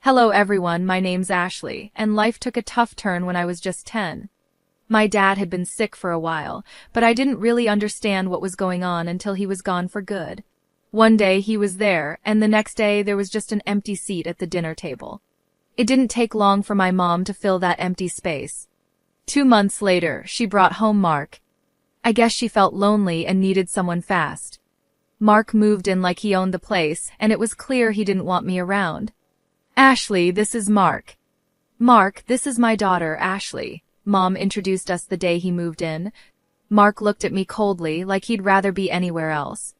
Hello everyone, my name's Ashley, and life took a tough turn when I was just 10. My dad had been sick for a while, but I didn't really understand what was going on until he was gone for good. One day he was there, and the next day there was just an empty seat at the dinner table. It didn't take long for my mom to fill that empty space. 2 months later, she brought home Mark. I guess she felt lonely and needed someone fast. Mark moved in like he owned the place, and it was clear he didn't want me around. Ashley, this is Mark. Mark, this is my daughter, Ashley. Mom introduced us the day he moved in. Mark looked at me coldly, like he'd rather be anywhere else.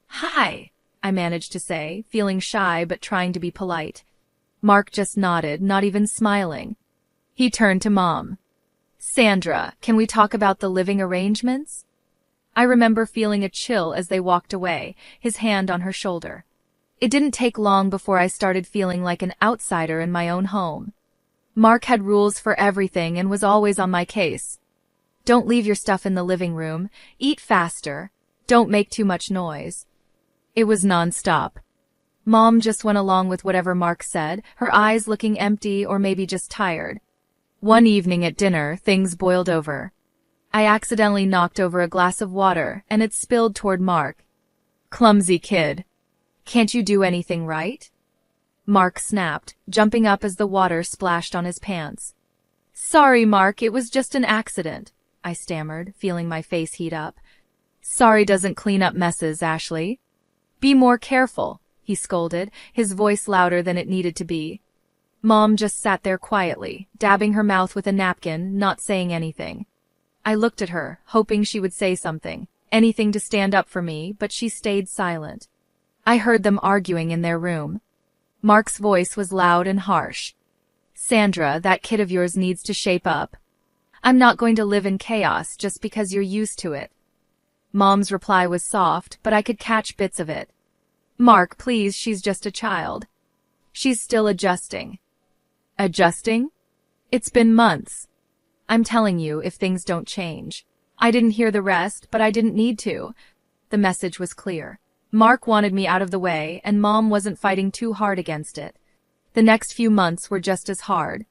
Hi, I managed to say, feeling shy but trying to be polite. Mark just nodded, not even smiling. He turned to Mom. Sandra, can we talk about the living arrangements? I remember feeling a chill as they walked away, his hand on her shoulder. It didn't take long before I started feeling like an outsider in my own home. Mark had rules for everything and was always on my case. Don't leave your stuff in the living room, eat faster, don't make too much noise. It was non-stop. Mom just went along with whatever Mark said, her eyes looking empty or maybe just tired. One evening at dinner, things boiled over. I accidentally knocked over a glass of water, and it spilled toward Mark. Clumsy kid. Can't you do anything right? Mark snapped, jumping up as the water splashed on his pants. Sorry, Mark, it was just an accident, I stammered, feeling my face heat up. Sorry doesn't clean up messes, Ashley. Be more careful, he scolded, his voice louder than it needed to be. Mom just sat there quietly, dabbing her mouth with a napkin, not saying anything. I looked at her, hoping she would say something, anything to stand up for me, but she stayed silent. I heard them arguing in their room. Mark's voice was loud and harsh. Sandra, that kid of yours needs to shape up. I'm not going to live in chaos just because you're used to it. Mom's reply was soft, but I could catch bits of it. Mark, please, she's just a child. She's still adjusting. Adjusting? It's been months. I'm telling you, if things don't change. I didn't hear the rest, but I didn't need to. The message was clear. Mark wanted me out of the way, and Mom wasn't fighting too hard against it. The next few months were just as hard.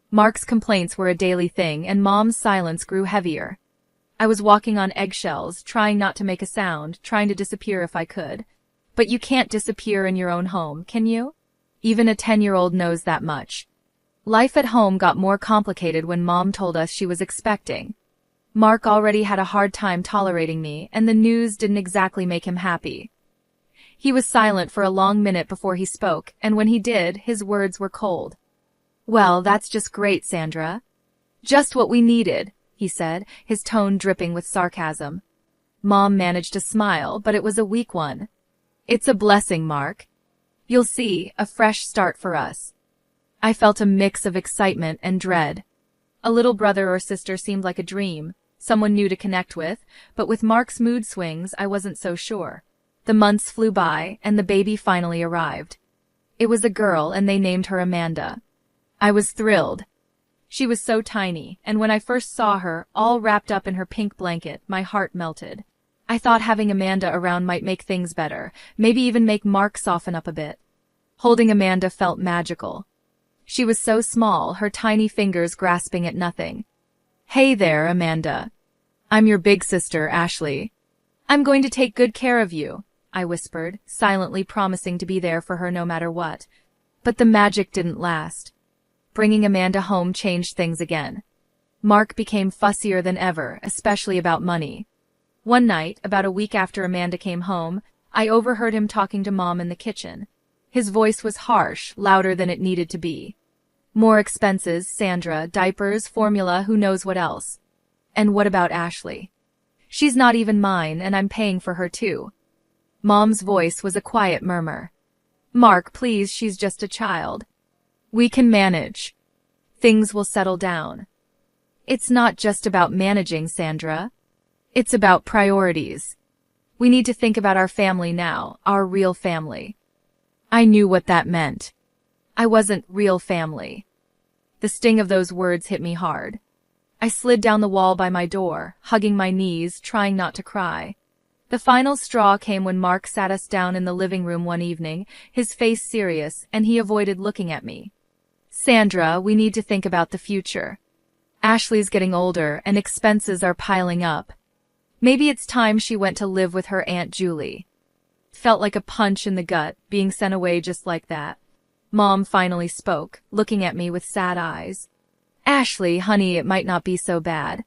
Mark's complaints were a daily thing, and Mom's silence grew heavier. I was walking on eggshells, trying not to make a sound, trying to disappear if I could. But you can't disappear in your own home, can you? Even a 10-year-old knows that much. Life at home got more complicated when Mom told us she was expecting. Mark already had a hard time tolerating me, and the news didn't exactly make him happy. He was silent for a long minute before he spoke, and when he did, his words were cold. Well, that's just great, Sandra. Just what we needed, he said, his tone dripping with sarcasm. Mom managed to smile, but it was a weak one. It's a blessing, Mark. You'll see, a fresh start for us. I felt a mix of excitement and dread. A little brother or sister seemed like a dream, someone new to connect with, but with Mark's mood swings, I wasn't so sure. The months flew by, and the baby finally arrived. It was a girl, and they named her Amanda. I was thrilled. She was so tiny, and when I first saw her, all wrapped up in her pink blanket, my heart melted. I thought having Amanda around might make things better, maybe even make Mark soften up a bit. Holding Amanda felt magical. She was so small, her tiny fingers grasping at nothing. Hey there, Amanda. I'm your big sister, Ashley. I'm going to take good care of you, I whispered, silently promising to be there for her no matter what. But the magic didn't last. Bringing Amanda home changed things again. Mark became fussier than ever, especially about money. One night, about a week after Amanda came home, I overheard him talking to Mom in the kitchen. His voice was harsh, louder than it needed to be. More expenses, Sandra, diapers, formula, who knows what else. And what about Ashley? She's not even mine, and I'm paying for her too. Mom's voice was a quiet murmur. Mark, please, she's just a child. We can manage. Things will settle down. It's not just about managing, Sandra. It's about priorities. We need to think about our family now, our real family. I knew what that meant. I wasn't real family. The sting of those words hit me hard. I slid down the wall by my door, hugging my knees, trying not to cry. The final straw came when Mark sat us down in the living room one evening, his face serious, and he avoided looking at me. "Sandra, we need to think about the future. Ashley's getting older and expenses are piling up. Maybe it's time she went to live with her Aunt Julie." Felt like a punch in the gut, being sent away just like that. Mom finally spoke, looking at me with sad eyes. "Ashley, honey, it might not be so bad.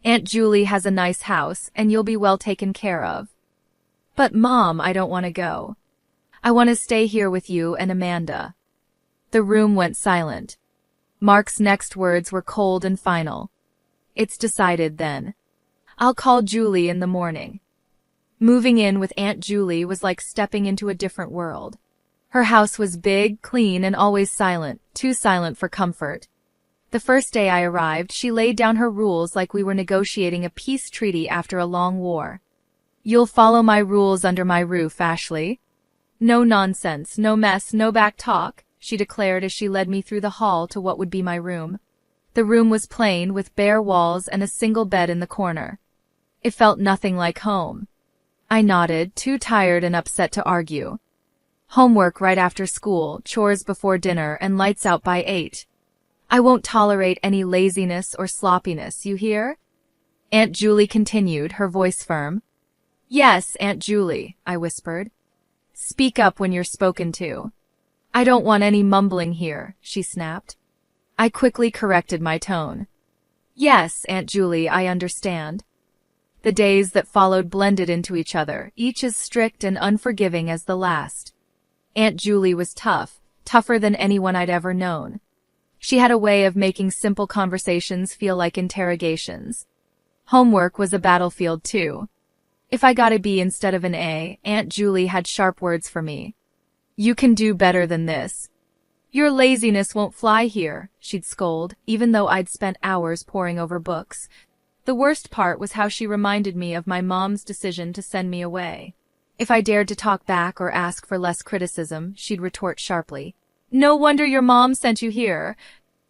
Aunt Julie has a nice house, and you'll be well taken care of." "But Mom, I don't want to go. I want to stay here with you and Amanda." The room went silent. Mark's next words were cold and final. "It's decided then. I'll call Julie in the morning." Moving in with Aunt Julie was like stepping into a different world. Her house was big, clean, and always silent, too silent for comfort. The first day I arrived, she laid down her rules like we were negotiating a peace treaty after a long war. "You'll follow my rules under my roof, Ashley. No nonsense, no mess, no back talk," she declared as she led me through the hall to what would be my room. The room was plain, with bare walls and a single bed in the corner. It felt nothing like home. I nodded, too tired and upset to argue. "Homework right after school, chores before dinner, and lights out by 8. I won't tolerate any laziness or sloppiness, you hear?" Aunt Julie continued, her voice firm. "Yes, Aunt Julie," I whispered. "Speak up when you're spoken to." "I don't want any mumbling here," she snapped. I quickly corrected my tone. "Yes, Aunt Julie, I understand." The days that followed blended into each other, each as strict and unforgiving as the last. Aunt Julie was tough, tougher than anyone I'd ever known. She had a way of making simple conversations feel like interrogations. Homework was a battlefield too. If I got a B instead of an A, Aunt Julie had sharp words for me. "You can do better than this. Your laziness won't fly here," she'd scold, even though I'd spent hours poring over books. The worst part was how she reminded me of my mom's decision to send me away. If I dared to talk back or ask for less criticism, she'd retort sharply, "No wonder your mom sent you here.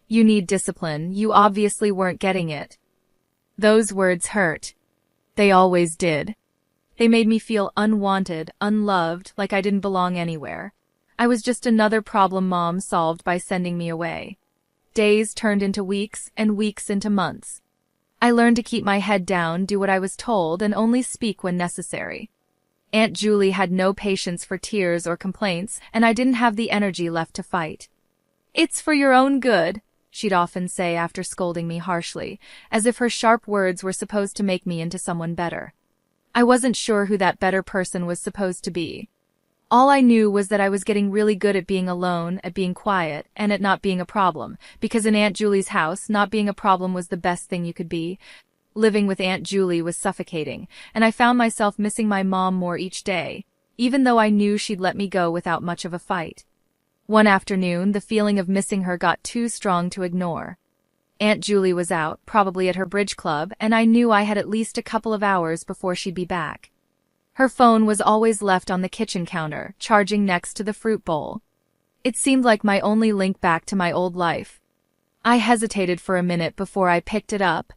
You need discipline. You obviously weren't getting it." Those words hurt. They always did. They made me feel unwanted, unloved, like I didn't belong anywhere. I was just another problem Mom solved by sending me away. Days turned into weeks, and weeks into months. I learned to keep my head down, do what I was told, and only speak when necessary. Aunt Julie had no patience for tears or complaints, and I didn't have the energy left to fight. "It's for your own good," she'd often say after scolding me harshly, as if her sharp words were supposed to make me into someone better. I wasn't sure who that better person was supposed to be. All I knew was that I was getting really good at being alone, at being quiet, and at not being a problem, because in Aunt Julie's house, not being a problem was the best thing you could be. Living with Aunt Julie was suffocating, and I found myself missing my mom more each day, even though I knew she'd let me go without much of a fight. One afternoon, the feeling of missing her got too strong to ignore. Aunt Julie was out, probably at her bridge club, and I knew I had at least a couple of hours before she'd be back. Her phone was always left on the kitchen counter, charging next to the fruit bowl. It seemed like my only link back to my old life. I hesitated for a minute before I picked it up.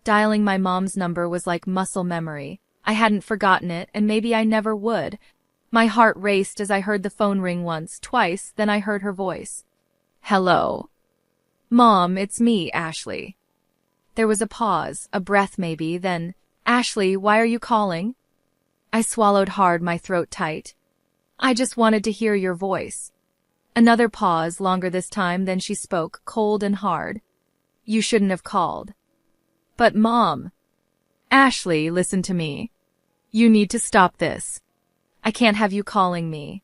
Dialing my mom's number was like muscle memory. I hadn't forgotten it, and maybe I never would. My heart raced as I heard the phone ring once, twice, then I heard her voice. "Hello." "Mom, it's me, Ashley." There was a pause, a breath maybe, then, "Ashley, why are you calling?" I swallowed hard, my throat tight. "I just wanted to hear your voice." Another pause, longer this time, then she spoke, cold and hard. "You shouldn't have called." "But Mom." "Ashley, listen to me. You need to stop this. I can't have you calling me."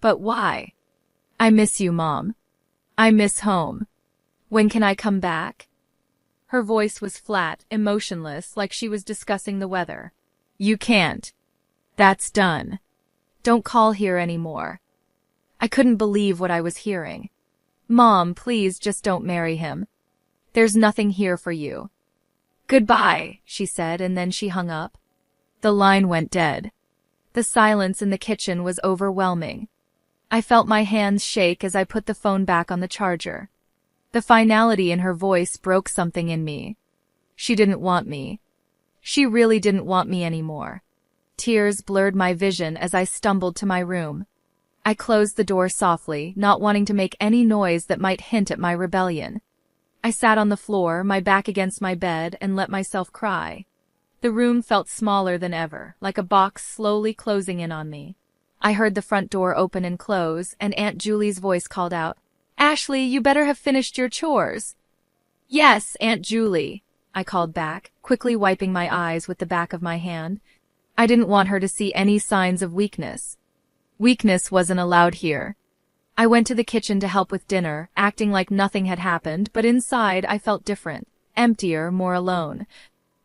"But why?" "I miss you, Mom. I miss home. When can I come back?" Her voice was flat, emotionless, like she was discussing the weather. "You can't. That's done. Don't call here anymore." I couldn't believe what I was hearing. "Mom, please just don't marry him. There's nothing here for you." "Goodbye," she said, and then she hung up. The line went dead. The silence in the kitchen was overwhelming. I felt my hands shake as I put the phone back on the charger. The finality in her voice broke something in me. She didn't want me. She really didn't want me anymore. Tears blurred my vision as I stumbled to my room. I closed the door softly, not wanting to make any noise that might hint at my rebellion. I sat on the floor, my back against my bed, and let myself cry. The room felt smaller than ever, like a box slowly closing in on me. I heard the front door open and close, and Aunt Julie's voice called out, "Ashley, you better have finished your chores." "Yes, Aunt Julie," I called back, quickly wiping my eyes with the back of my hand. I didn't want her to see any signs of weakness. Weakness wasn't allowed here. I went to the kitchen to help with dinner, acting like nothing had happened, but inside I felt different, emptier, more alone.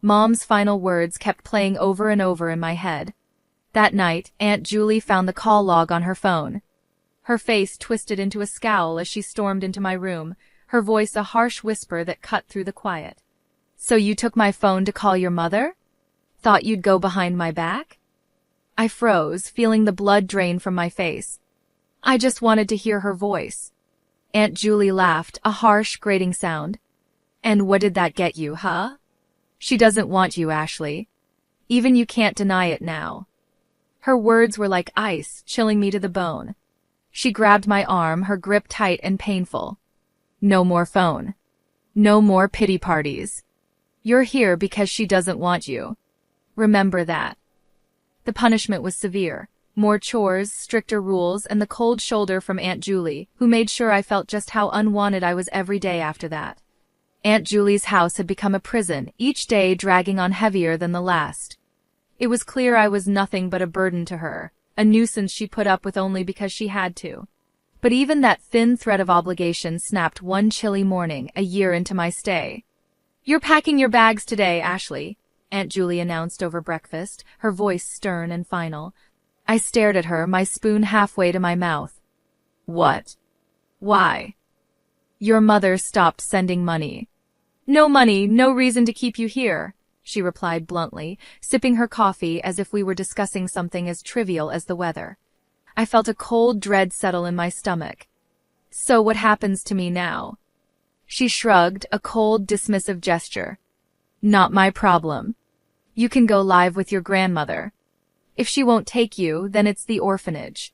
Mom's final words kept playing over and over in my head. That night, Aunt Julie found the call log on her phone. Her face twisted into a scowl as she stormed into my room, her voice a harsh whisper that cut through the quiet. "So you took my phone to call your mother? Thought you'd go behind my back?" I froze, feeling the blood drain from my face. I just wanted to hear her voice. Aunt Julie laughed, a harsh, grating sound. "And what did that get you, huh? She doesn't want you, Ashley. Even you can't deny it now." Her words were like ice, chilling me to the bone. She grabbed my arm, her grip tight and painful. "No more phone. No more pity parties. You're here because she doesn't want you. Remember that." The punishment was severe. More chores, stricter rules, and the cold shoulder from Aunt Julie, who made sure I felt just how unwanted I was every day after that. Aunt Julie's house had become a prison, each day dragging on heavier than the last. It was clear I was nothing but a burden to her, a nuisance she put up with only because she had to. But even that thin thread of obligation snapped one chilly morning, a year into my stay. "You're packing your bags today, Ashley," Aunt Julie announced over breakfast, her voice stern and final. I stared at her, my spoon halfway to my mouth. "What? Why?" "Your mother stopped sending money." "No money, no reason to keep you here," she replied bluntly, sipping her coffee as if we were discussing something as trivial as the weather. I felt a cold dread settle in my stomach. "So what happens to me now?" She shrugged, a cold, dismissive gesture. "Not my problem. You can go live with your grandmother. If she won't take you, then it's the orphanage."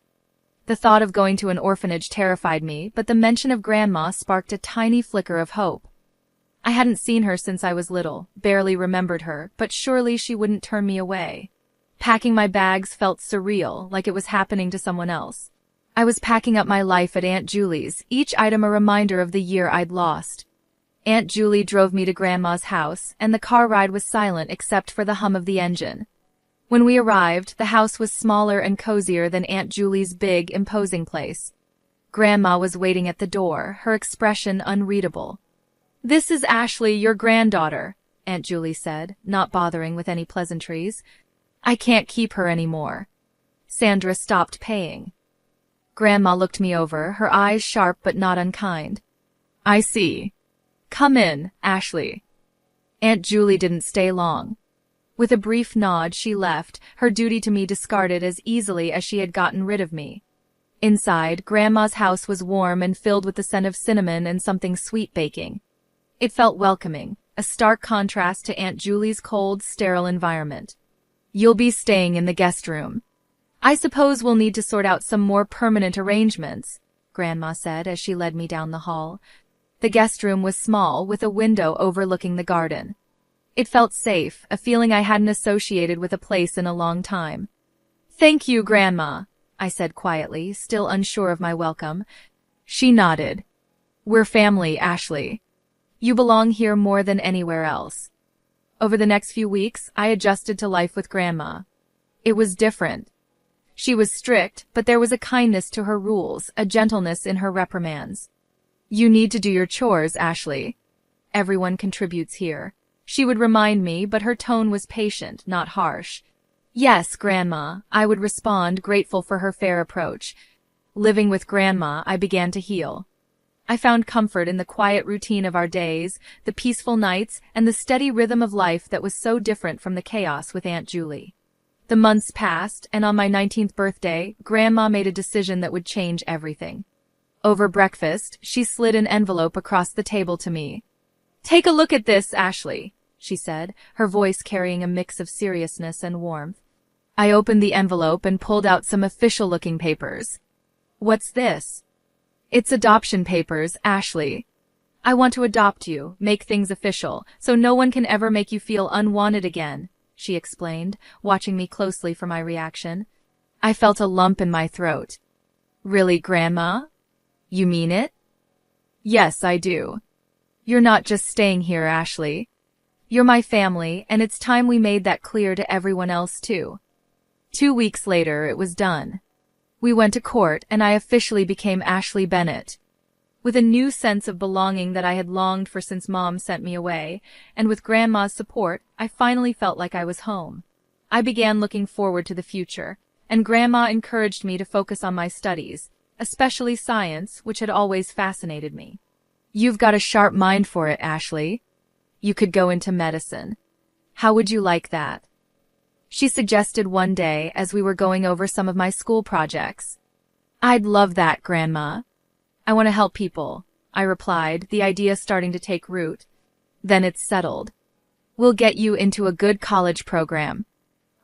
The thought of going to an orphanage terrified me, but the mention of Grandma sparked a tiny flicker of hope. I hadn't seen her since I was little, barely remembered her, but surely she wouldn't turn me away. Packing my bags felt surreal, like it was happening to someone else. I was packing up my life at Aunt Julie's, each item a reminder of the year I'd lost. Aunt Julie drove me to Grandma's house, and the car ride was silent except for the hum of the engine. When we arrived, the house was smaller and cozier than Aunt Julie's big, imposing place. Grandma was waiting at the door, her expression unreadable. "This is Ashley, your granddaughter," Aunt Julie said, not bothering with any pleasantries. "I can't keep her anymore. Sandra stopped paying." Grandma looked me over, her eyes sharp but not unkind. "I see. Come in, Ashley." Aunt Julie didn't stay long. With a brief nod, she left, her duty to me discarded as easily as she had gotten rid of me. Inside, Grandma's house was warm and filled with the scent of cinnamon and something sweet baking. It felt welcoming, a stark contrast to Aunt Julie's cold, sterile environment. "You'll be staying in the guest room. I suppose we'll need to sort out some more permanent arrangements," Grandma said as she led me down the hall. The guest room was small, with a window overlooking the garden. It felt safe, a feeling I hadn't associated with a place in a long time. "Thank you, Grandma," I said quietly, still unsure of my welcome. She nodded. "We're family, Ashley. You belong here more than anywhere else." Over the next few weeks, I adjusted to life with Grandma. It was different. She was strict, but there was a kindness to her rules, a gentleness in her reprimands. "You need to do your chores, Ashley. Everyone contributes here." She would remind me, but her tone was patient, not harsh. "Yes, Grandma," I would respond, grateful for her fair approach. Living with Grandma, I began to heal. I found comfort in the quiet routine of our days, the peaceful nights, and the steady rhythm of life that was so different from the chaos with Aunt Julie. The months passed, and on my 19th birthday, Grandma made a decision that would change everything. Over breakfast, she slid an envelope across the table to me. "Take a look at this, Ashley," she said, her voice carrying a mix of seriousness and warmth. I opened the envelope and pulled out some official-looking papers. What's this? It's adoption papers, Ashley. I want to adopt you, make things official, so no one can ever make you feel unwanted again, she explained, watching me closely for my reaction. I felt a lump in my throat. Really, Grandma? You mean it? Yes, I do. You're not just staying here, Ashley. You're my family, and it's time we made that clear to everyone else, too. 2 weeks later, it was done. We went to court, and I officially became Ashley Bennett. With a new sense of belonging that I had longed for since Mom sent me away, and with Grandma's support, I finally felt like I was home. I began looking forward to the future, and Grandma encouraged me to focus on my studies, especially science, which had always fascinated me. You've got a sharp mind for it, Ashley. You could go into medicine. How would you like that? She suggested one day as we were going over some of my school projects. I'd love that, Grandma. I want to help people, I replied, the idea starting to take root. Then it's settled. We'll get you into a good college program.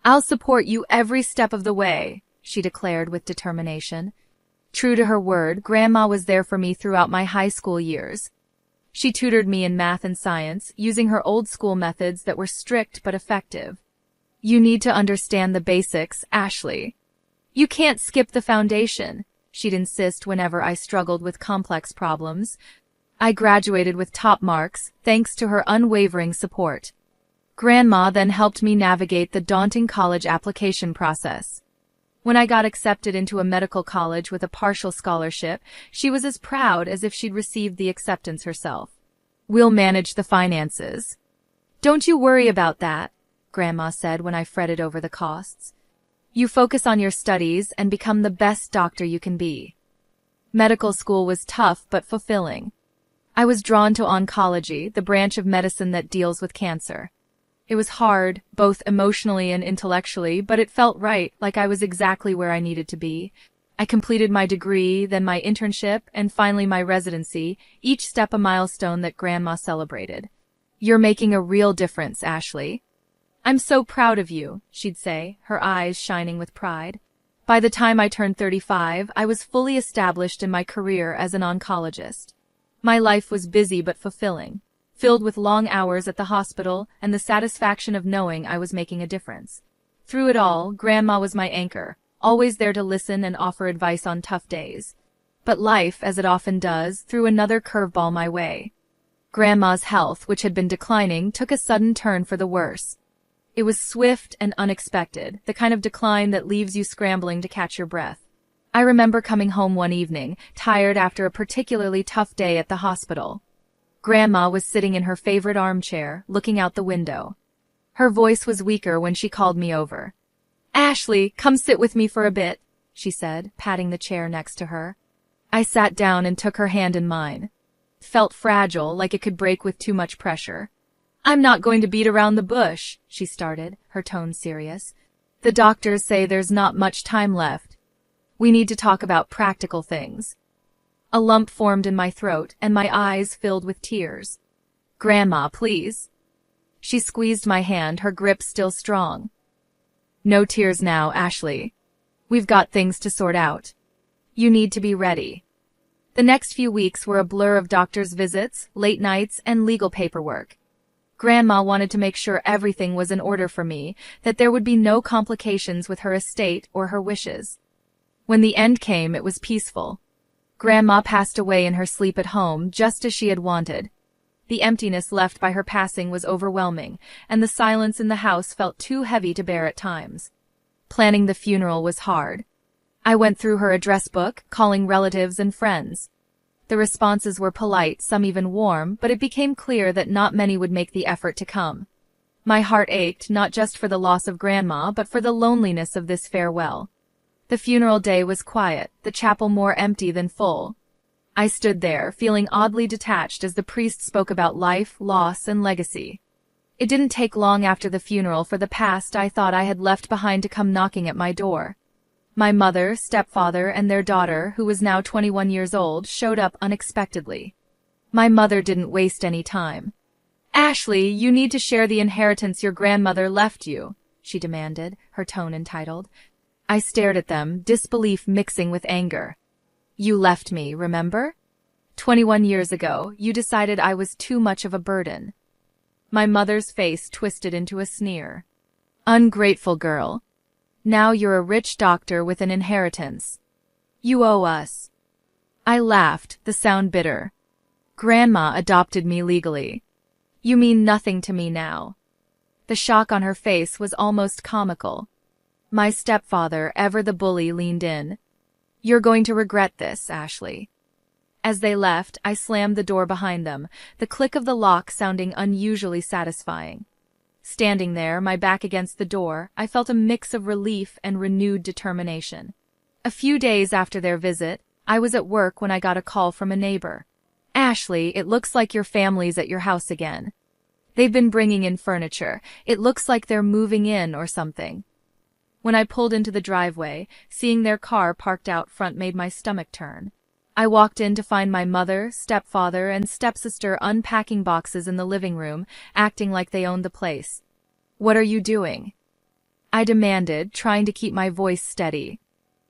I'll support you every step of the way, she declared with determination. True to her word, Grandma was there for me throughout my high school years. She tutored me in math and science, using her old-school methods that were strict but effective. You need to understand the basics, Ashley. You can't skip the foundation, she'd insist whenever I struggled with complex problems. I graduated with top marks, thanks to her unwavering support. Grandma then helped me navigate the daunting college application process. When I got accepted into a medical college with a partial scholarship, she was as proud as if she'd received the acceptance herself. We'll manage the finances. Don't you worry about that, Grandma said when I fretted over the costs. You focus on your studies and become the best doctor you can be. Medical school was tough but fulfilling. I was drawn to oncology, the branch of medicine that deals with cancer. It was hard, both emotionally and intellectually, but it felt right, like I was exactly where I needed to be. I completed my degree, then my internship, and finally my residency, each step a milestone that Grandma celebrated. You're making a real difference, Ashley. I'm so proud of you, she'd say, her eyes shining with pride. By the time I turned 35, I was fully established in my career as an oncologist. My life was busy but fulfilling, filled with long hours at the hospital and the satisfaction of knowing I was making a difference. Through it all, Grandma was my anchor, always there to listen and offer advice on tough days. But life, as it often does, threw another curveball my way. Grandma's health, which had been declining, took a sudden turn for the worse. It was swift and unexpected, the kind of decline that leaves you scrambling to catch your breath. I remember coming home one evening, tired after a particularly tough day at the hospital. Grandma was sitting in her favorite armchair, looking out the window. Her voice was weaker when she called me over. Ashley, come sit with me for a bit, she said, patting the chair next to her. I sat down and took her hand in mine. It felt fragile, like it could break with too much pressure. I'm not going to beat around the bush, she started, her tone serious. The doctors say there's not much time left. We need to talk about practical things. A lump formed in my throat, and my eyes filled with tears. Grandma, please. She squeezed my hand, her grip still strong. No tears now, Ashley. We've got things to sort out. You need to be ready. The next few weeks were a blur of doctor's visits, late nights, and legal paperwork. Grandma wanted to make sure everything was in order for me, that there would be no complications with her estate or her wishes. When the end came, it was peaceful. Grandma passed away in her sleep at home, just as she had wanted. The emptiness left by her passing was overwhelming, and the silence in the house felt too heavy to bear at times. Planning the funeral was hard. I went through her address book, calling relatives and friends. The responses were polite, some even warm, but it became clear that not many would make the effort to come. My heart ached, not just for the loss of Grandma, but for the loneliness of this farewell. The funeral day was quiet, the chapel more empty than full. I stood there, feeling oddly detached as the priest spoke about life, loss, and legacy. It didn't take long after the funeral for the past I thought I had left behind to come knocking at my door. My mother, stepfather, and their daughter, who was now 21 years old, showed up unexpectedly. My mother didn't waste any time. Ashley, you need to share the inheritance your grandmother left you, she demanded, her tone entitled. I stared at them, disbelief mixing with anger. You left me, remember? 21 years ago, you decided I was too much of a burden. My mother's face twisted into a sneer. Ungrateful girl. Now you're a rich doctor with an inheritance. You owe us. I laughed, the sound bitter. Grandma adopted me legally. You mean nothing to me now. The shock on her face was almost comical. My stepfather, ever the bully, leaned in. You're going to regret this, Ashley. As they left, I slammed the door behind them, the click of the lock sounding unusually satisfying. Standing there, my back against the door, I felt a mix of relief and renewed determination. A few days after their visit, I was at work when I got a call from a neighbor. Ashley, it looks like your family's at your house again. They've been bringing in furniture. It looks like they're moving in or something. When I pulled into the driveway, seeing their car parked out front made my stomach turn. I walked in to find my mother, stepfather, and stepsister unpacking boxes in the living room, acting like they owned the place. What are you doing? I demanded, trying to keep my voice steady.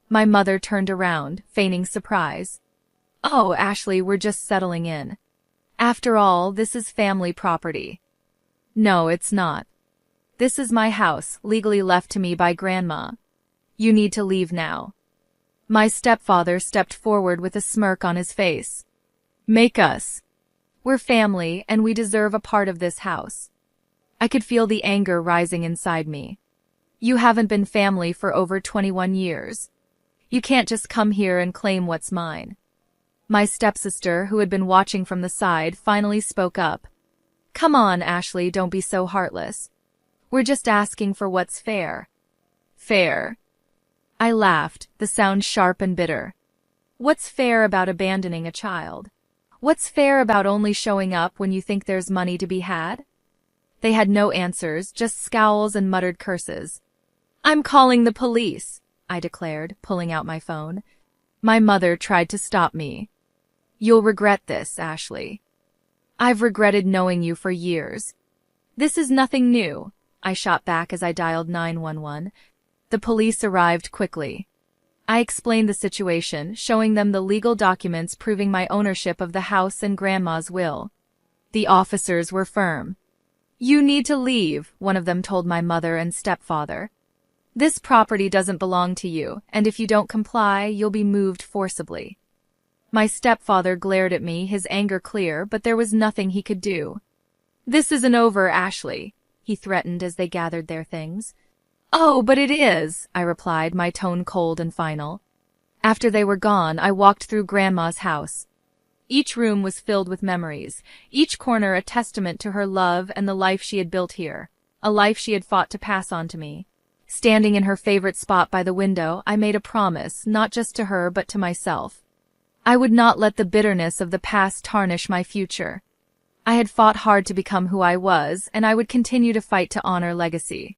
My mother turned around, feigning surprise. Oh, Ashley, we're just settling in. After all, this is family property. No, it's not. This is my house, legally left to me by Grandma. You need to leave now. My stepfather stepped forward with a smirk on his face. Make us. We're family, and we deserve a part of this house. I could feel the anger rising inside me. You haven't been family for over 21 years. You can't just come here and claim what's mine. My stepsister, who had been watching from the side, finally spoke up. Come on, Ashley, don't be so heartless. We're just asking for what's fair. Fair. I laughed, the sound sharp and bitter. What's fair about abandoning a child? What's fair about only showing up when you think there's money to be had? They had no answers, just scowls and muttered curses. I'm calling the police, I declared, pulling out my phone. My mother tried to stop me. You'll regret this, Ashley. I've regretted knowing you for years. This is nothing new, I shot back as I dialed 911. The police arrived quickly. I explained the situation, showing them the legal documents proving my ownership of the house and Grandma's will. The officers were firm. You need to leave, one of them told my mother and stepfather. This property doesn't belong to you, and if you don't comply, you'll be moved forcibly. My stepfather glared at me, his anger clear, but there was nothing he could do. This isn't over, Ashley, he threatened as they gathered their things. Oh, but it is, I replied, my tone cold and final. After they were gone, I walked through Grandma's house. Each room was filled with memories, each corner a testament to her love and the life she had built here, a life she had fought to pass on to me. Standing in her favorite spot by the window, I made a promise, not just to her but to myself. I would not let the bitterness of the past tarnish my future. I had fought hard to become who I was, and I would continue to fight to honor legacy.